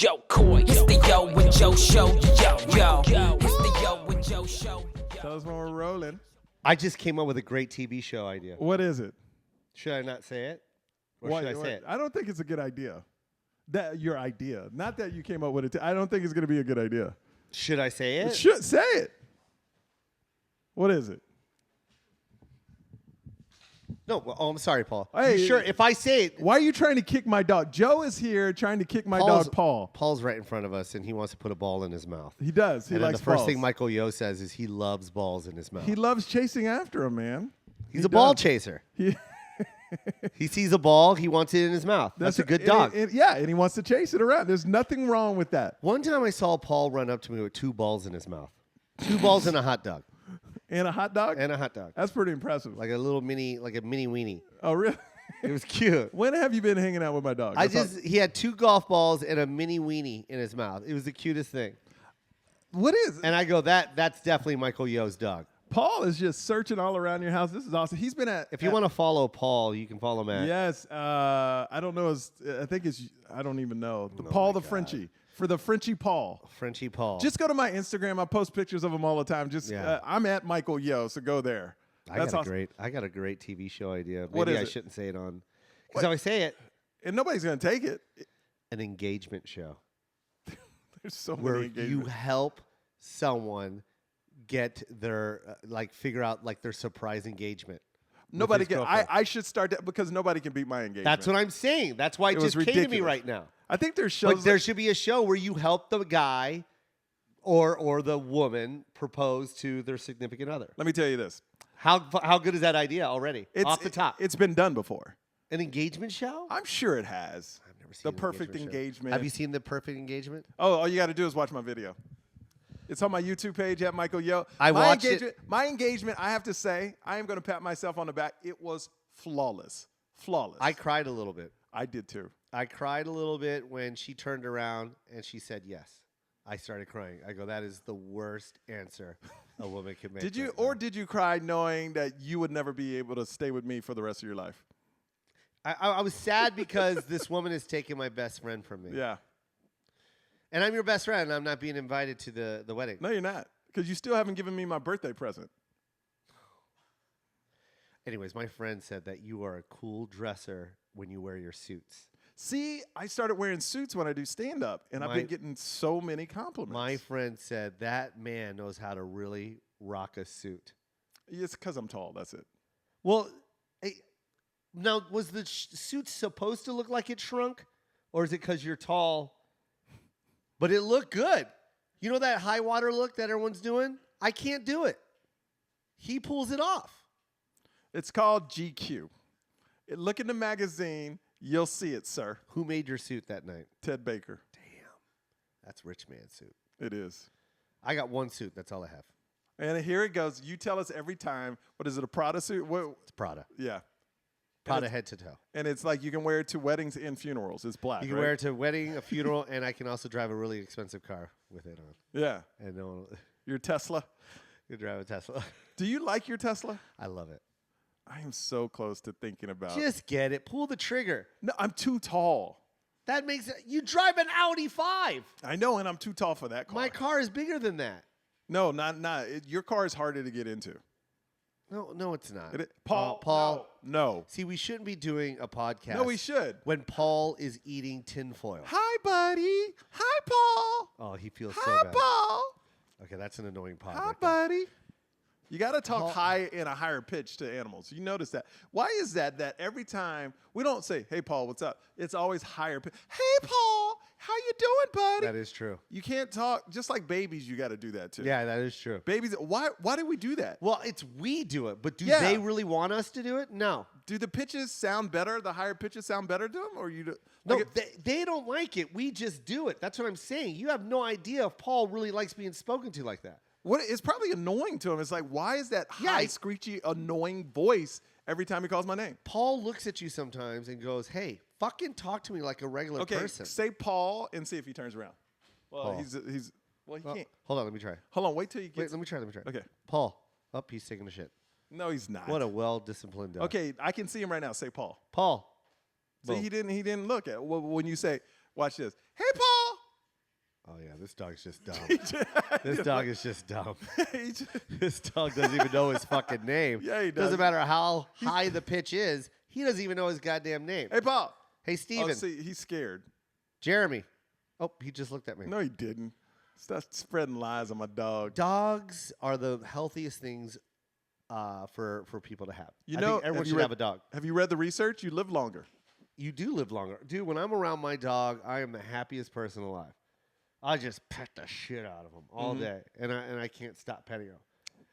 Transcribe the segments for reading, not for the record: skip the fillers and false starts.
Joe Coy, it's the Yo and Joe show, yo. It's the Yo and Joe show. Tell us when we're rolling. I just came up with a great TV show idea. What is it? Should I not say it? Or What- should I what- say it? I don't think it's a good idea. That your idea, not that you came up with it. I don't think it's going to be a good idea. Should I say it? Should say it. What is it? No, well, I'm sorry, Paul. Hey, You sure? If I say it, Why are you trying to kick my dog? Joe is here trying to kick my dog, Paul. Paul's right in front of us, and he wants to put a ball in his mouth. He does. He and then likes the first balls. thing Michael Yo says is he loves balls in his mouth. He loves chasing after him, man. He's a ball does. chaser. He, He sees a ball, he wants it in his mouth. That's a good dog. Yeah, and he wants to chase it around. There's nothing wrong with that. One time I saw Paul run up to me with 2 balls in his mouth. 2 balls and a hot dog. And a hot dog? And a hot dog. That's pretty impressive. Like a mini weenie. Oh, really? It was cute. When have you been hanging out with my dog? He had 2 golf balls and a mini weenie in his mouth. It was the cutest thing. What is it? And I go, that's definitely Michael Yo's dog. Paul is just searching all around your house. This is awesome. He's been at. If you want to follow Paul, you can follow him at. Yes. I don't know. I think it's. I don't even know. Paul the Frenchie. For the Frenchie Paul. Frenchie Paul. Just go to my Instagram. I post pictures of him all the time. I'm at Michael Yo, so go there. I got a great TV show idea. Maybe What is I it? shouldn't say it on. Because if I say it, And nobody's going to take it. an engagement show There's so where many you engagements. help someone get their figure out their surprise engagement. Nobody with his can. girlfriend. I should start that because nobody can beat my engagement. That's what I'm saying. That's why it was just came to me ridiculous. right now. I think there's shows. But there should be a show where you help the guy or the woman propose to their significant other. Let me tell you this. How good is that idea already? Off the top. It's been done before. An engagement show? I'm sure it has. I've never seen The an perfect show. engagement. Have you seen The Perfect Engagement? Oh, all you got to do is watch my video. It's on my YouTube page at Michael Yo. I watched it. My engagement, I have to say, I am going to pat myself on the back. It was flawless. Flawless. I cried a little bit. I did too. I cried a little bit when she turned around and she said yes. I started crying. I go, that is the worst answer a woman can make. Did you right now. or did you cry knowing that you would never be able to stay with me for the rest of your life? I was sad because this woman is taking my best friend from me. Yeah. And I'm your best friend, and I'm not being invited to the wedding. No, you're not. Because you still haven't given me my birthday present. Anyways, my friend said that you are a cool dresser when you wear your suits. See, I started wearing suits when I do stand-up, and I've been getting so many compliments. My friend said that man knows how to really rock a suit. It's because I'm tall. That's it. Well, now, was the suit supposed to look like it shrunk? Or is it because you're tall? But it looked good. You know that high water look that everyone's doing? I can't do it. He pulls it off. It's called GQ. Look in the magazine. You'll see it, sir. Who made your suit that night? Ted Baker. Damn. That's rich man suit. It is. I got one suit. That's all I have. And here it goes. You tell us every time. What is it, a Prada suit? What? It's Prada. Yeah. Prada head to toe. And it's like you can wear it to weddings and funerals. It's black, You can right? wear it to a wedding, a funeral, and I can also drive a really expensive car with it on. Yeah. And no, Your Tesla. you drive a Tesla. Do you like your Tesla? I love it. I am so close to thinking about Just get it. Pull the trigger. No, I'm too tall. That makes it. You drive an Audi 5. I know, and I'm too tall for that car. My car is bigger than that. No, not. Your car is harder to get into. No, it's not. Paul. No. See, we shouldn't be doing a podcast. No, we should. When Paul is eating tinfoil. Hi, buddy. Hi, Paul. Oh, he feels Hi, so bad. Paul. Okay, that's an annoying pod. Hi, right there. buddy. You got to talk high in a higher pitch to animals. You notice that. Why is that every time we don't say, hey, Paul, what's up? It's always higher pitch. Hey, Paul, how you doing, buddy? That is true. You can't talk. Just like babies, you got to do that too. Yeah, that is true. Babies, why do we do that? Well, we do it, but do Yeah. they really want us to do it? No. Do the pitches sound better? The higher pitches sound better to them? Or you do? No, like they don't like it. We just do it. That's what I'm saying. You have no idea if Paul really likes being spoken to like that. it's probably annoying to him. It's like, why is that high, screechy, annoying voice every time he calls my name? Paul looks at you sometimes and goes, hey, fucking talk to me like a regular person. Say Paul and see if he turns around. Well, Paul. he can't. Hold on, let me try. Hold on, wait till you Wait, get. let me try. Okay. Paul. Oh, he's taking a shit. No, he's not. What a well-disciplined dog. Okay, I can see him right now. Say Paul. Paul. See, Boom. he didn't look at when you say, watch this. Hey, Paul. Oh yeah, this dog's just dumb. He just- This dog is just dumb. he just- This dog doesn't even know his fucking name. Yeah, he does. Doesn't matter how high the pitch is. He doesn't even know his goddamn name. Hey, Paul. Hey, Steven. Oh, see, he's scared. Jeremy. Oh, he just looked at me. No, he didn't. Stop spreading lies on my dog. Dogs are the healthiest things for people to have. You I know, think everyone have you should read- have a dog. Have you read the research? You live longer. You do live longer. Dude, when I'm around my dog, I am the happiest person alive. I just pet the shit out of him all day, and I can't stop petting him.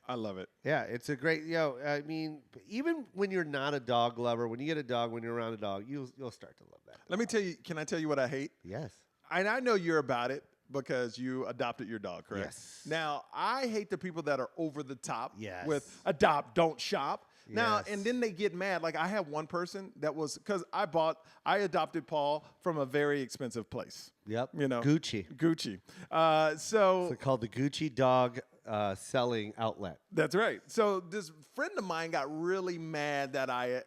I love it. Yeah, it's a great, I mean, even when you're not a dog lover, when you get a dog, when you're around a dog, you'll start to love that. Let me tell you, can I tell you what I hate? Yes. And I know you're about it because you adopted your dog, correct? Yes. Now, I hate the people that are over the top Yes. with adopt, don't shop. Now, Yes. and then they get mad. Like I had one person that was, because I adopted Paul from a very expensive place. Yep. You know. Gucci. Gucci. So called the Gucci Dog Selling Outlet. That's right. So this friend of mine got really mad that I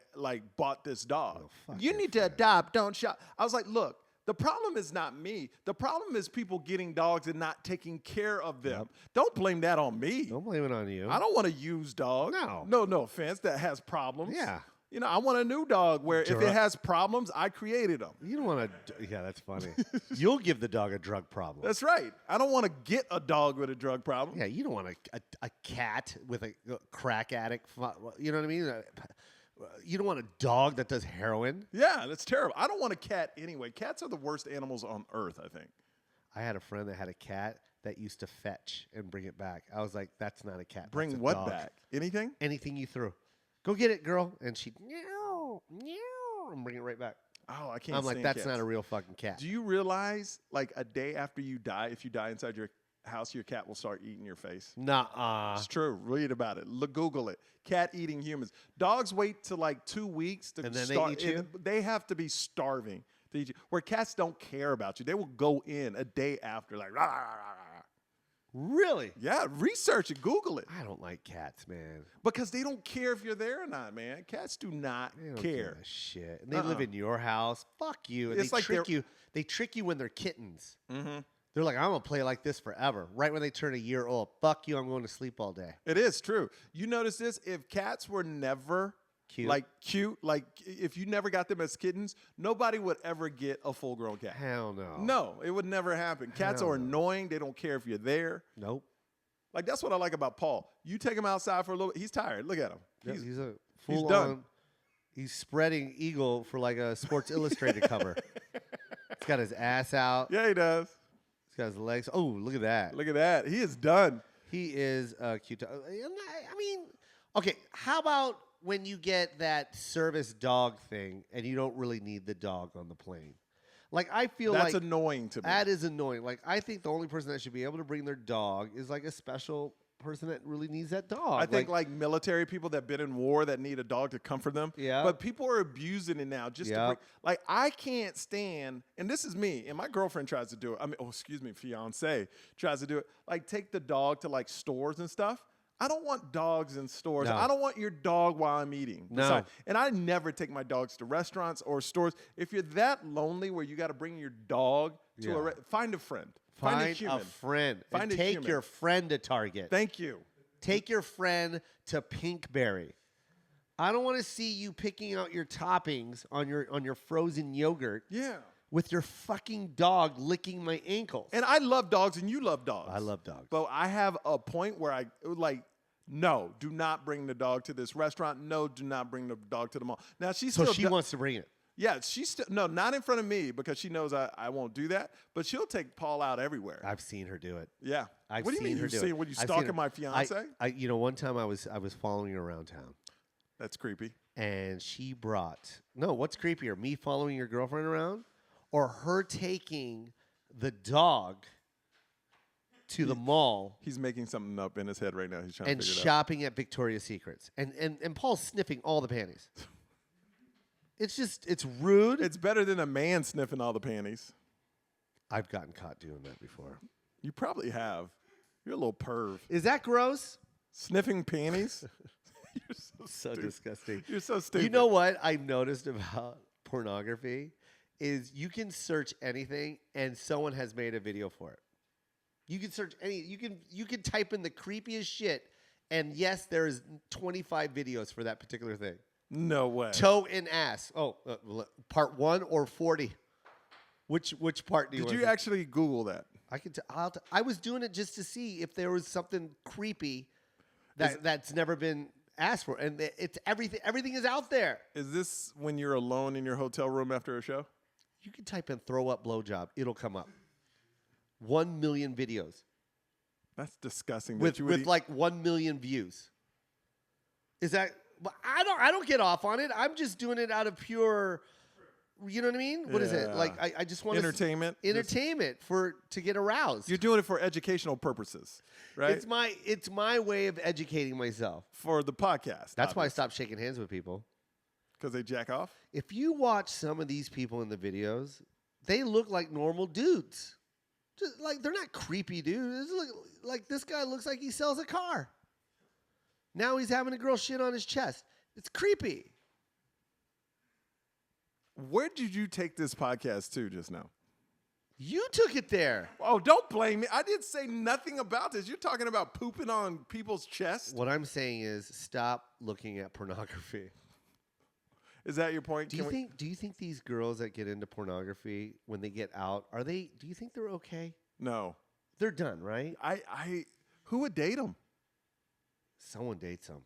bought this dog. fuck You your need to adopt, don't shop. I was like, look, the problem is not me. The problem is people getting dogs and not taking care of them. Yep. Don't blame that on me. Don't blame it on you. I don't want a used dog. No. No offense. That has problems. Yeah. You know, I want a new dog where if it has problems, I created them. You don't want to. Yeah, that's funny. You'll give the dog a drug problem. That's right. I don't want to get a dog with a drug problem. Yeah, you don't want a cat with a crack addict. You know what I mean? You don't want a dog that does heroin. Yeah, that's terrible. I don't want a cat anyway. Cats are the worst animals on earth, I think. I had a friend that had a cat that used to fetch and bring it back. I was like, that's not a cat. Bring that's a what dog. back? Anything? Anything you threw. Go get it, girl. And she'd meow, meow, and bring it right back. Oh, I can't I'm like, stand that's cats. not a real fucking cat. Do you realize, like, a day after you die, if you die inside your house, your cat will start eating your face? Nah. It's true. Read about it. Google it. Cat eating humans. Dogs wait till like 2 weeks to And then they start. eat you? They have to be starving to eat you. Where cats don't care about you. They will go in a day after, like, rah, rah, rah, rah. Really? Yeah, research it. Google it. I don't like cats, man. Because they don't care if you're there or not, man. Cats do not They don't care. give a shit. And they live in your house. Fuck you. And It's they like trick they're- you. They trick you when they're kittens. Mm-hmm. They're like, I'm gonna play like this forever. Right when they turn a year old, fuck you. I'm going to sleep all day. It is true. You notice this? If cats were never cute, like if you never got them as kittens, nobody would ever get a full-grown cat. Hell no. No, it would never happen. Cats Hell are no. annoying. They don't care if you're there. Nope. Like that's what I like about Paul. You take him outside for a little. He's tired. Look at him. Yeah, He's, he's a he's full done. on. He's spreading eagle for like a Sports Illustrated cover. He's got his ass out. yeah, he does. He's got his legs. Oh, look at that. Look at that. He is done. He is cute. I mean, okay. How about when you get that service dog thing and you don't really need the dog on the plane? Like I feel That's like annoying to me. that is annoying. Like I think the only person that should be able to bring their dog is like a special person that really needs that dog. I think like military people that been in war that need a dog to comfort them. Yeah. But people are abusing it now. Just to Yeah. bring, like I can't stand, and this is me, and my girlfriend tries to do it. I mean, fiance tries to do it. Like take the dog to like stores and stuff. I don't want dogs in stores. No. I don't want your dog while I'm eating. No. Besides- and I never take my dogs to restaurants or stores. If you're that lonely where you got to bring your dog to Yeah. find a friend. find a human. friend. Find and a take human. your friend to Target. Thank you. Take your friend to Pinkberry. I don't want to see you picking out your toppings on your frozen yogurt Yeah. with your fucking dog licking my ankles. And I love dogs, and you love dogs. I love dogs. But I have a point where I like, no, do not bring the dog to this restaurant. No, do not bring the dog to the mall. Now she's So still she wants to bring it. Yeah, she's still no, not in front of me because she knows I won't do that. But she'll take Paul out everywhere. I've seen her do it. Yeah. I've what do you seen mean her you've do seen? it. What you I've seen stalking her- my fiance? One time I was following her around town, That's creepy. and she brought what's creepier, me following your girlfriend around, or her taking the dog to the mall He's making something up in his head right now. He's trying and to figure it out. shopping at Victoria's Secrets, and Paul's sniffing all the panties. It's rude. It's better than a man sniffing all the panties. I've gotten caught doing that before. You probably have. You're a little perv. Is that gross? Sniffing panties? You're so So stupid. disgusting. You're so stupid. You know what I've noticed about pornography is you can search anything and someone has made a video for it. You can search any. You can type in the creepiest shit, and yes, there is 25 videos for that particular thing. No way. Toe and ass. Oh, part 1 or 40. Which part do you? Did want you actually Google that? I was doing it just to see if there was something creepy that's never been asked for, and it's everything. Everything is out there. Is this when you're alone in your hotel room after a show? You can type in "throw up blowjob." It'll come up. 1 million videos That's disgusting. with like 1 million views. Is that? But I don't get off on it. I'm just doing it out of pure. You know what I mean? What is it? Yeah. Like I just want Entertainment? Entertainment to get aroused. You're doing it for educational purposes, right? It's my way of educating myself. For the podcast. That's why I stopped shaking hands with people. Because they jack off? If you watch some of these people in the videos, they look like normal dudes. Just like they're not creepy dudes. Like this guy looks like he sells a car. Now he's having a girl shit on his chest. It's creepy. Where did you take this podcast to just now? You took it there. Oh, don't blame me. I didn't say nothing about this. You're talking about pooping on people's chests? What I'm saying is stop looking at pornography. Is that your point? Do you think these girls that get into pornography when they get out, do you think they're okay? No. They're done, right? Who would date them? Someone dates them.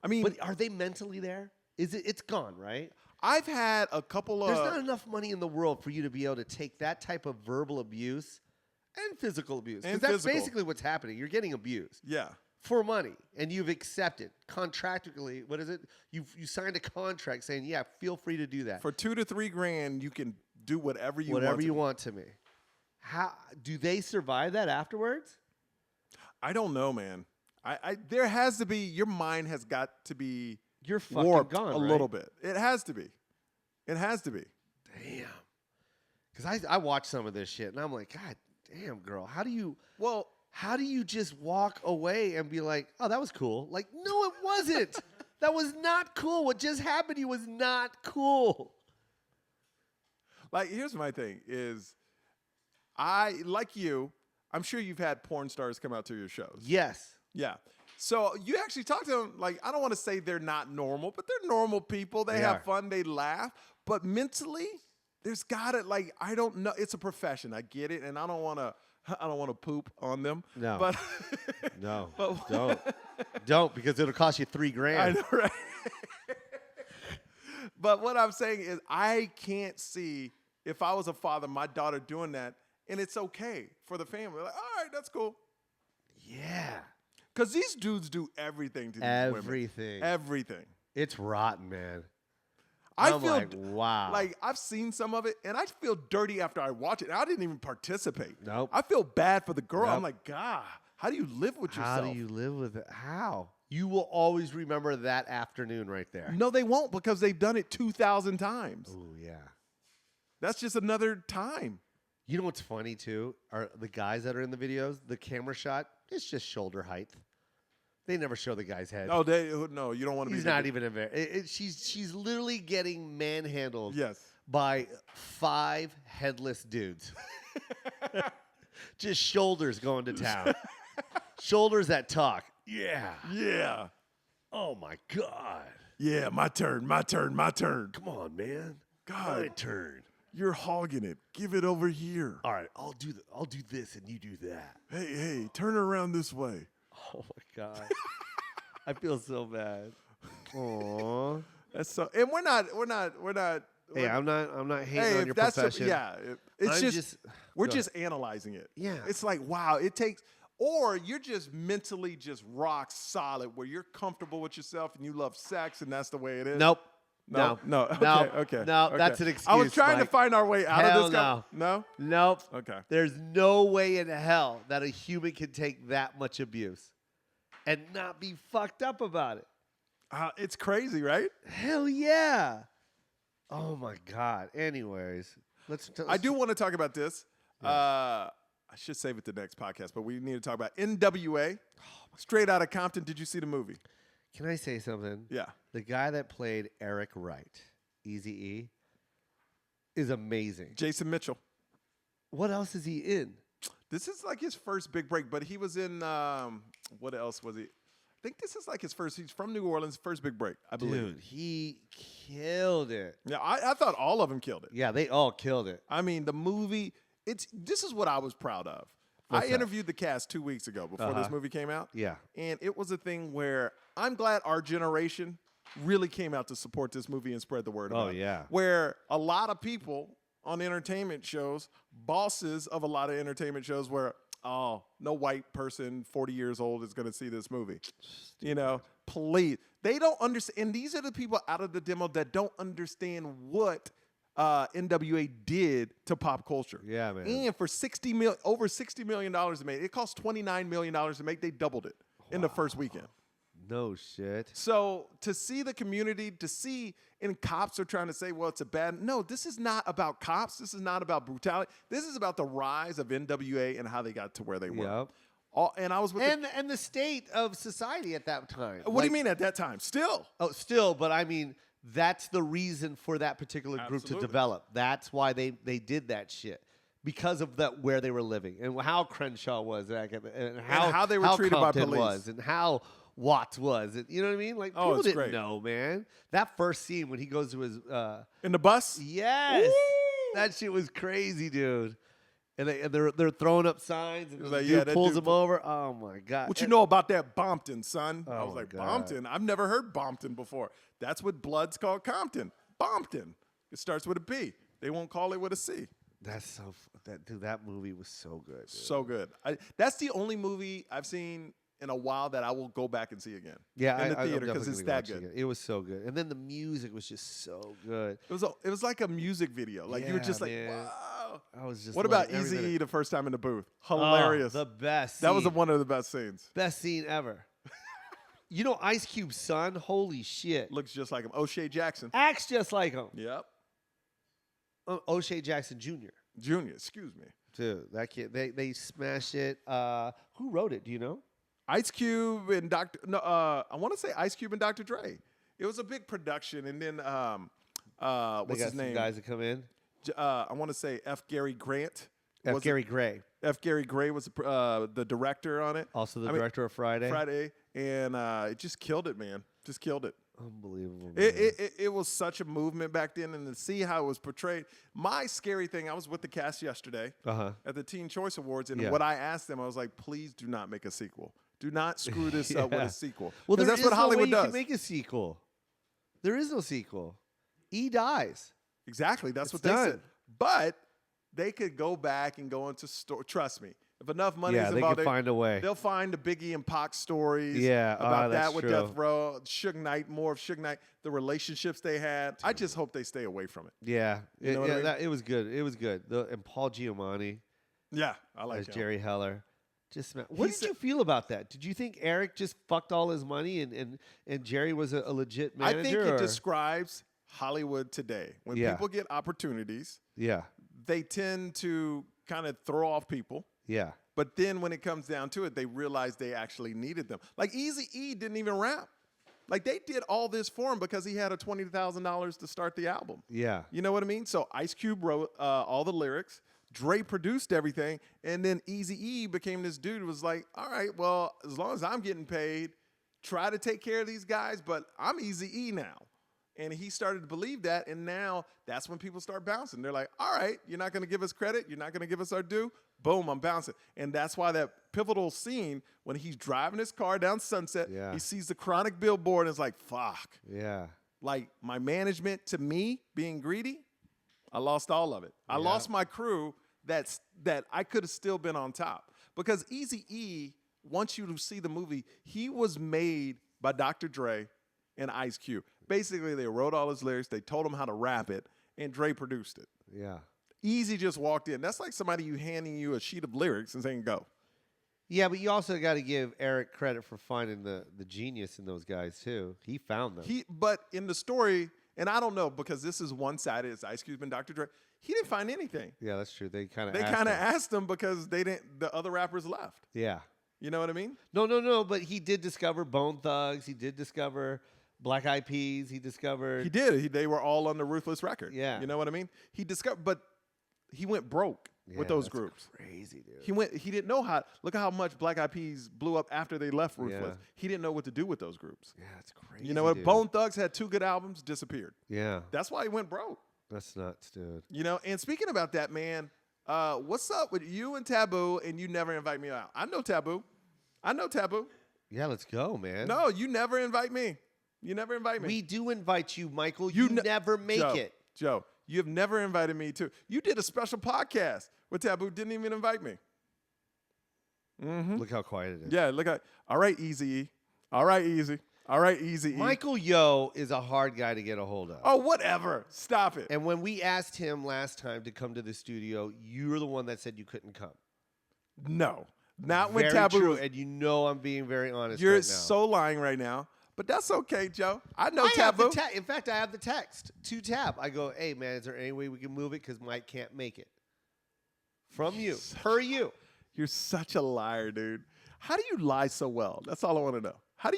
I mean, but are they mentally there? It's gone, right? I've had a couple of... There's not enough money in the world for you to be able to take that type of verbal abuse and physical abuse. Because that's basically what's happening. You're getting abused. Yeah. For money. And you've accepted contractually. What is it? You signed a contract saying, yeah, feel free to do that. For $2,000 to $3,000, you can do whatever you want. Whatever you want to me. How do they survive that afterwards? I don't know, man. There has to be... Your mind has got to be... You're fucking warped gone, a little bit. It has to be. It has to be. Damn. Because I watch some of this shit, and I'm like, God damn, girl. How do you just walk away and be like, oh, that was cool? Like, no, it wasn't. That was not cool. What just happened to you was not cool. Like, here's my thing is like you, I'm sure you've had porn stars come out to your shows. Yes. Yeah. So you actually talk to them, like, I don't want to say they're not normal, but they're normal people. They have fun. They laugh. But mentally, there's got to, like, I don't know. It's a profession. I get it. And I don't want to poop on them. No. But no. Don't, because it'll cost you $3,000. I know, right? But what I'm saying is I can't see, if I was a father, my daughter doing that, and it's okay for the family. Like, all right, that's cool. Yeah. Because these dudes do everything to these women. Everything. It's rotten, man. I'm feel like, wow. Like, I've seen some of it, and I feel dirty after I watch it. I didn't even participate. Nope. I feel bad for the girl. Nope. I'm like, God, how do you live with yourself? How do you live with it? How? You will always remember that afternoon right there. No, they won't, because they've done it 2,000 times. Oh, yeah. That's just another time. You know what's funny, too? Are the guys that are in the videos, the camera shot, it's just shoulder height. They never show the guy's head. Oh, no, you don't want to be. He's not even in there. She's literally getting manhandled. Yes. By 5 headless dudes. Just shoulders going to town. Shoulders that talk. Yeah. Yeah. Oh my God. Yeah, my turn. Come on, man. God. My turn. You're hogging it. Give it over here. All right, I'll do this and you do that. Hey, turn around this way. Oh my God. I feel so bad. Aww. That's so, and we're not. Hey, I'm not hating on your profession. We're just analyzing it. Yeah. It's like, wow, it takes, or you're just mentally just rock solid where you're comfortable with yourself and you love sex and that's the way it is. Nope. No. Okay. No, that's an excuse. I was trying to find our way out of this. No. No? Nope. Okay. There's no way in hell that a human can take that much abuse and not be fucked up about it. It's crazy, right? Hell yeah. Oh my God. Anyways, I do want to talk about this. Yeah. I should save it the next podcast, but we need to talk about NWA. Straight Outta Compton. Did you see the movie? Can I say something? Yeah. The guy that played Eric Wright, Eazy-E, is amazing. Jason Mitchell. What else is he in? This is like his first big break, but he was in what else was he? I think this is like his first. He's from New Orleans, first big break, I believe. Dude, he killed it. Yeah, I thought all of them killed it. Yeah, they all killed it. I mean, the movie. This is what I was proud of. I interviewed the cast 2 weeks ago before this movie came out. Yeah. And it was a thing where I'm glad our generation really came out to support this movie and spread the word about it. Oh, yeah. Where a lot of people on entertainment shows, bosses of a lot of entertainment shows where, oh, no white person 40 years old is going to see this movie. You know, please. They don't understand. And these are the people out of the demo that don't understand what NWA did to pop culture. Yeah, man. And for over $60 million to make, it cost $29 million to make. They doubled it in the first weekend. No shit. So to see the community, and cops are trying to say, well, it's a bad. No, this is not about cops. This is not about brutality. This is about the rise of NWA and how they got to where they were. Yep. And I was with and the state of society at that time. What do you mean at that time? Still. Oh, still, but I mean, that's the reason for that particular group to develop. That's why they did that shit. Because of where they were living and how Crenshaw was and how they were treated by Compton police was and how Watts was. You know what I mean? Like, people didn't great. know, man. That first scene when he goes to his in the bus? Yes. Woo! That shit was crazy, dude. And they're throwing up signs and the like, dude pulls them over. Oh my God. What you know about that Bompton, son? I was my like, God. Bompton? I've never heard Bompton before. That's what Blood's called Compton. Bompton. It starts with a B. They won't call it with a C. That's so that movie was so good. Dude. So good. That's the only movie I've seen in a while that I will go back and see again. Yeah, in the theater because it's that good. It was so good, and then the music was just so good. It was like a music video. Like you were just like, man. wow. I was just. What about loving every minute. Eazy-E the first time in the booth? Hilarious. Oh, the best. That was scene. one of the best scenes. Best scene ever. You know, Ice Cube's son. Holy shit. Looks just like him. O'Shea Jackson. Acts just like him. Yep. O'Shea Jackson Jr. Junior, excuse me. Dude, that kid, they smashed it. Who wrote it? Do you know? Ice Cube and I want to say Ice Cube and Dr. Dre. It was a big production, and then what's his name? Guys that come in. I want to say F. Gary Grant. F. Gary Gray. F. Gary Gray was the director on it. Also the director of Friday. And it just killed it, man. Just killed it. Unbelievable. It was such a movement back then, and to see how it was portrayed. My scary thing, I was with the cast yesterday at the Teen Choice Awards, and what I asked them, I was like, please do not make a sequel. Do not screw this up with a sequel. Well, that's what Hollywood does. You can make a sequel. There is no sequel. E dies. Exactly. That's what done. they said. But they could go back and go into store. Trust me. If enough money is they involved, can find a way. They'll find the Biggie and Pac stories that's about that with true. Death Row, Suge Knight, more of Suge Knight, the relationships they had. I just hope they stay away from it. Yeah. You know what I mean? It was good. It was good. And Paul Giamatti Yeah, I like as him. Jerry Heller. What did you feel about that? Did you think Eric just fucked all his money and Jerry was a legit manager? I think it describes Hollywood today. When people get opportunities, they tend to kind of throw off people. Yeah. But then when it comes down to it, they realize they actually needed them. Like Eazy-E didn't even rap. Like they did all this for him because he had a $20,000 to start the album. Yeah. You know what I mean? So Ice Cube wrote all the lyrics. Dre produced everything. And then Eazy-E became this dude who was like, all right, well, as long as I'm getting paid, try to take care of these guys, but I'm Eazy-E now. And he started to believe that, and now that's when people start bouncing. They're like, all right, you're not going to give us credit. You're not going to give us our due. Boom, I'm bouncing. And that's why that pivotal scene, when he's driving his car down Sunset, he sees the Chronic billboard and is like, fuck. Yeah. Like, my management, to me, being greedy, I lost all of it. I lost my crew that I could have still been on top. Because Eazy-E, once you see the movie, he was made by Dr. Dre and Ice Cube. Basically, they wrote all his lyrics. They told him how to rap it, and Dre produced it. Yeah. Easy just walked in. That's like somebody handing you a sheet of lyrics and saying, go. Yeah, but you also got to give Eric credit for finding the genius in those guys, too. He found them. But in the story, and I don't know, because this is one-sided, it's Ice Cube and Dr. Dre, he didn't find anything. Yeah, that's true. They kind of asked him because the other rappers left. Yeah. You know what I mean? No, but he did discover Bone Thugs. He did discover Black Eyed Peas. He discovered. He did. They were all on the Ruthless record. Yeah. You know what I mean? He discovered, but he went broke. with those groups. Crazy, dude. He didn't know how. Look at how much Black Eyed Peas blew up after they left Ruthless. Yeah. He didn't know what to do with those groups. Yeah, it's crazy. You know what? Dude. Bone Thugs had 2 good albums, disappeared. Yeah, That's why he went broke. that's nuts, dude. You know. And speaking about that, man, what's up with you and Taboo? And you never invite me out. I know Taboo. Yeah, let's go, man. No, you never invite me. You never invite me. We do invite you, Michael. You never make it. Joe, you have never invited me to. You did a special podcast with Taboo. Didn't even invite me. Look how quiet it is. Yeah, look at. All right, Easy. All right, Easy. All right, Easy. Michael Yo is a hard guy to get a hold of. Oh, whatever. Stop it. And when we asked him last time to come to the studio, you were the one that said you couldn't come. No, not when Very Taboo. true, was- and you know I'm being very honest You're right now. so lying right now, but that's okay, Joe. I know I have Taboo. the in fact, I have the text to Tab. I go, hey, man, is there any way we can move it because Mike can't make it? From you, per you. You're such a liar, dude. How do you lie so well? That's all I want to know. How do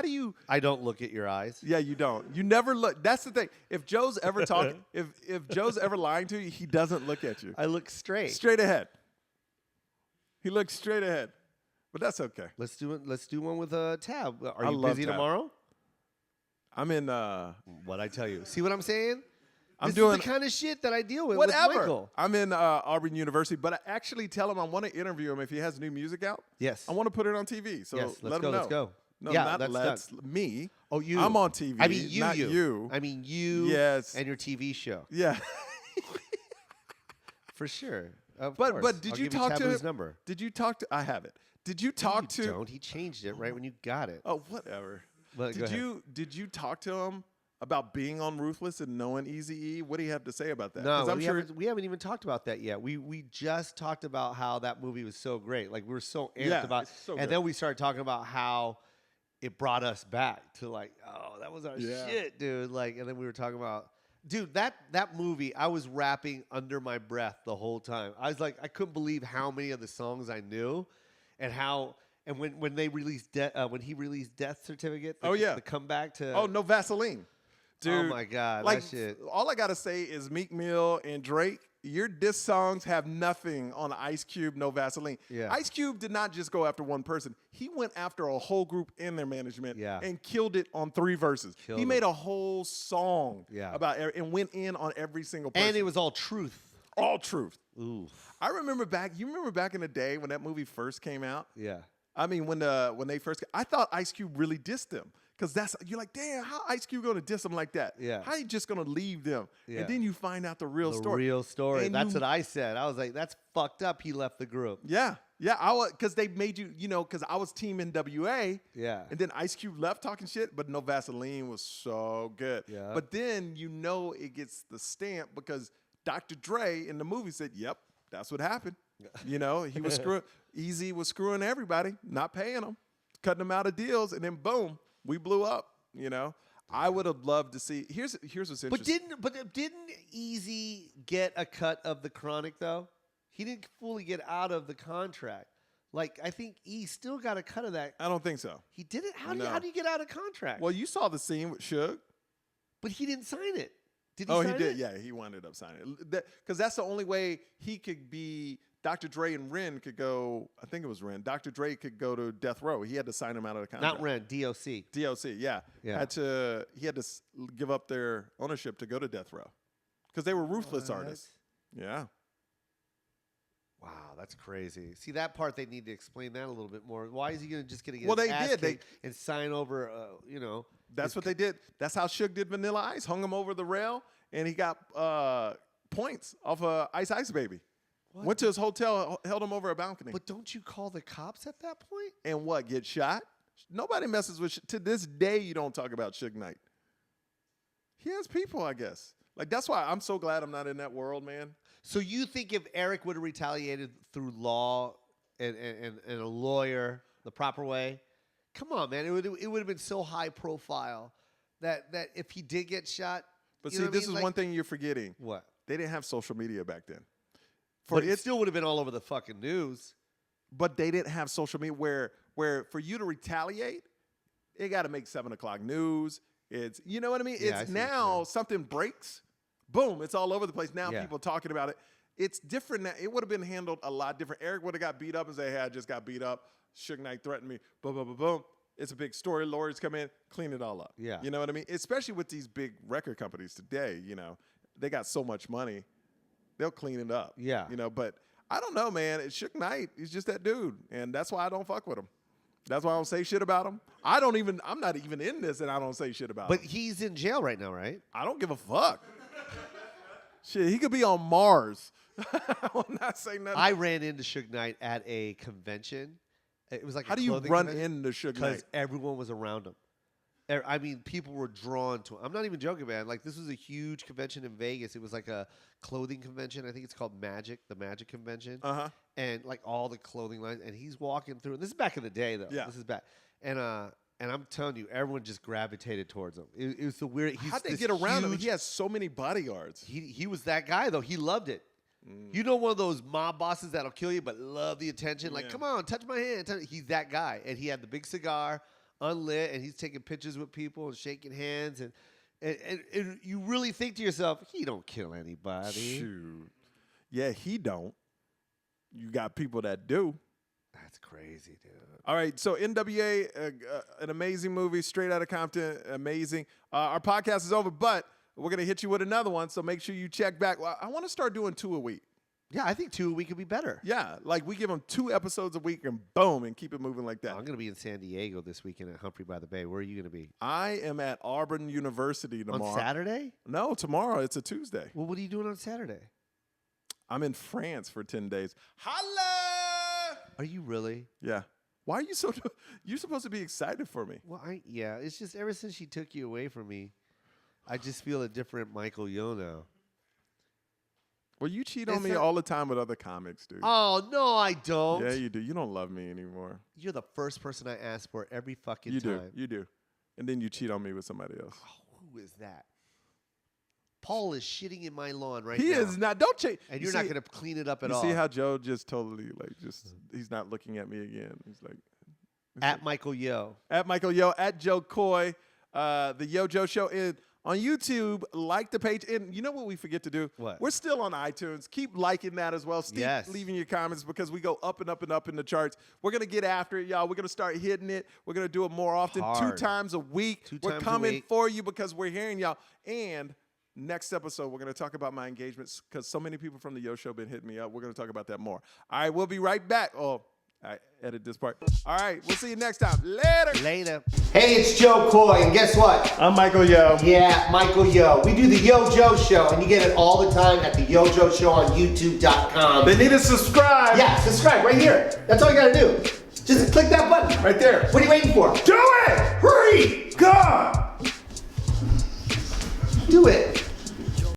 you? I don't look at your eyes. Yeah, you don't. You never look. That's the thing. If Joe's ever talking, if Joe's ever lying to you, he doesn't look at you. I look straight. Straight ahead. He looks straight ahead. But that's okay. Let's do it. Let's do one with Tab. Are I you love busy Tab. tomorrow? I'm in What I tell you. See what I'm saying? I'm This doing is the kind of shit that I deal with whatever. Michael. I'm in Auburn University, but I actually tell him I want to interview him if he has new music out. Yes. I want to put it on TV. So Yes, let let's him go. know. Let's go. No, Yeah, not that's let's. done. Me. Oh, you. I'm on TV. I mean, not you. I mean, you. Yes. And your TV show. Yeah. For sure. Of But course. did I'll you give talk to Taboo's him? number? Did you talk to? I have it. Did you talk You to? don't. He changed it right when you got it. Oh, whatever. But go ahead. Did you talk to him about being on Ruthless and knowing Eazy-E? What do you have to say about that? No, 'Cause I'm sure. we haven't even talked about that yet. We just talked about how that movie was so great. Like we were so amped Yeah, about, it's so and good. then we started talking about how it brought us back to like, oh, that was our Yeah. shit, dude. Like, and then we were talking about, dude, that movie. I was rapping under my breath the whole time. I was like, I couldn't believe how many of the songs I knew, and how. And when they released, when he released Death Certificate, the comeback to, Oh, no Vaseline. Dude, oh my God, like that shit. all I gotta say is Meek Mill and Drake. Your diss songs have nothing on Ice Cube, No Vaseline. Yeah. Ice Cube did not just go after one person. He went after a whole group in their management Yeah. and killed it on 3 verses. Killed he it. made a whole song Yeah. about and went in on every single person. And it was all truth. all truth. Ooh, I remember you remember back in the day when that movie first came out? yeah. I mean, when they first, I thought Ice Cube really dissed them because you're like, damn, how Ice Cube gonna diss them like that? Yeah. How he just gonna leave them? Yeah. And then you find out the real The story. real story. And That's what I said. I was like, that's fucked up. He left the group. Yeah, I was because they made you, because I was Team NWA. Yeah. And then Ice Cube left talking shit, but No Vaseline was so good. Yeah. But then it gets the stamp because Dr. Dre in the movie said, "Yep, that's what happened." He was screwing. Easy was screwing everybody, not paying them, cutting them out of deals, and then boom, we blew up. I would have loved to see. Here's what's interesting. But didn't Easy get a cut of the Chronic though? He didn't fully get out of the contract. Like I think he still got a cut of that. I don't think so. He didn't. How No. do you get out of contract? Well, you saw the scene with Suge. But he didn't sign it. Did he? Oh, sign he did. it? Yeah, he wound up signing it because that's the only way he could be. Dr. Dre and Ren could go. I think it was Ren. Dr. Dre could go to Death Row. He had to sign him out of the contract. Not Ren. DOC. DOC. Yeah. Yeah. He had to give up their ownership to go to Death Row because they were ruthless What? artists. Yeah. Wow, that's crazy. See that part they need to explain that a little bit more. Why is he going to just get Well, his they ass did. kicked and sign over? That's what they did. That's how Suge did Vanilla Ice. Hung him over the rail, and he got points off Ice Ice Baby. What? Went to his hotel, held him over a balcony. But don't you call the cops at that point? And what, get shot? Nobody messes with to this day, you don't talk about Suge Knight. He has people, I guess. Like, that's why I'm so glad I'm not in that world, man. So you think if Eric would have retaliated through law and a lawyer the proper way, come on, man, it would have been so high profile that if he did get shot. But you see, know what I this mean? is Like, one thing you're forgetting. What? They didn't have social media back then. But it still would have been all over the fucking news. But they didn't have social media where for you to retaliate, it got to make 7 o'clock news. It's, you know what I mean? Yeah, I It's see what you're now saying. something breaks, boom, it's all over the place. Now Yeah. people talking about it. It's different now. It would have been handled a lot different. Eric would have got beat up and say, hey, I just got beat up. Suge Knight threatened me. Boom, boom, boom, boom. It's a big story. Lawyers come in, clean it all up. Yeah. You know what I mean? Especially with these big record companies today, they got so much money. They'll clean it up. Yeah. But I don't know, man. It's Suge Knight. He's just that dude. And that's why I don't fuck with him. That's why I don't say shit about him. I'm not even in this and I don't say shit about him. But he's in jail right now, right? I don't give a fuck. Shit, he could be on Mars. I will not say nothing. I ran into Suge Knight at a convention. It was like How do you run into Suge Knight? Because everyone was around him. I mean, people were drawn to him. I'm not even joking, man. Like, this was a huge convention in Vegas. It was like a clothing convention. I think it's called Magic, the Magic Convention. Uh-huh. And, like, all the clothing lines. And he's walking through. And this is back in the day, though. Yeah. This is back. And I'm telling you, everyone just gravitated towards him. It was the weird. How'd they get around him? He has so many bodyguards. He was that guy, though. He loved it. You know, one of those mob bosses that'll kill you but love the attention? Like, come on, touch my hand. He's that guy. And he had the big cigar, unlit, and he's taking pictures with people and shaking hands. And you really think to yourself, he don't kill anybody. Shoot. Yeah, he don't. You got people that do. That's crazy, dude. All right, so NWA, an amazing movie, straight out of Compton, amazing. Our podcast is over, but we're going to hit you with another one, so make sure you check back. Well, I want to start doing 2 a week. Yeah, I think 2 a week would be better. Yeah, like we give them 2 episodes a week and boom, and keep it moving like that. I'm going to be in San Diego this weekend at Humphrey by the Bay. Where are you going to be? I am at Auburn University tomorrow. On Saturday? No, tomorrow. It's a Tuesday. Well, what are you doing on Saturday? I'm in France for 10 days. Holla! Are you really? Yeah. Why are you so... You're supposed to be excited for me. Well, yeah, it's just ever since she took you away from me, I just feel a different Michael Yo now. Well, you cheat on me all the time with other comics, dude. Oh, no, I don't. Yeah, you do. You don't love me anymore. You're the first person I ask for every fucking time. You do. And then you cheat on me with somebody else. Oh, who is that? Paul is shitting in my lawn right now. He is not. Don't cheat. And you're not going to clean it up at all. You see how Joe just totally, he's not looking at me again. He's like. At Michael Yo. At Michael Yo. At Joe Coy. The Yojo Show. On YouTube, like the page. And you know what we forget to do? What? We're still on iTunes. Keep liking that as well. Keep leaving your comments because we go up and up and up in the charts. We're going to get after it, y'all. We're going to start hitting it. We're going to do it more often. Hard. 2 times a week. We're coming for you because we're hearing y'all. And next episode, we're going to talk about my engagements because so many people from the Yo Show been hitting me up. We're going to talk about that more. All right, we'll be right back. Oh, I edit this part. All right, we'll see you next time. Later. Hey, it's Joe Coy, and guess what? I'm Michael Yo. Yeah, Michael Yo. We do the Yojo Show, and you get it all the time at the Yojo Show on YouTube.com. They need to subscribe. Yeah, subscribe right here. That's all you got to do. Just click that button. Right there. What are you waiting for? Do it! Hurry! Go! Do it.